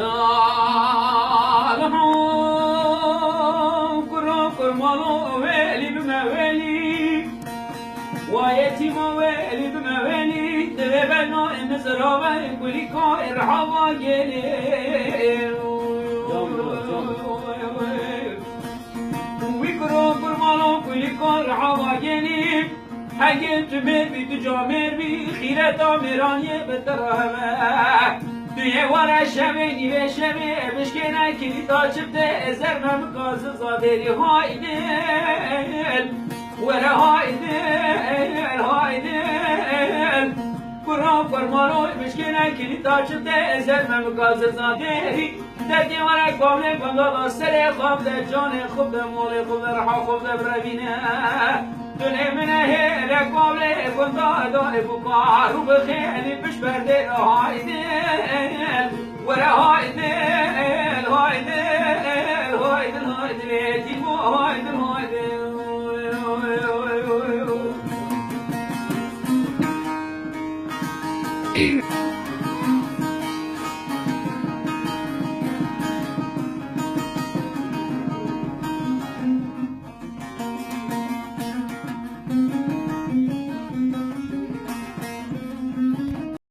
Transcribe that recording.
صالحو kurmanı veli bimeveli ويتيم ويلي بموالي دبنا مزرعة كل كائر حواجلي ويكرو كرمالو كل كائر حواجلي حاجت مربي تجامر بي خيرة تامرانية بترهمه توی وره شبینی به شبی بشکنه کلی تا چبته ازر ممکاز زادری های دل وره های دل های دل برام فرمانوی بشکنه کلی تا چبته ازر ممکاز زادری در دیوانه کامله بندادا سر خواب در جان خوب در مال خوب در رحا خوب در بروینه دنه منه هیره کامله بندادا بکار و بخیلی بش برده های دل وره های دل های دل های دل های دل تیمو های دل های دل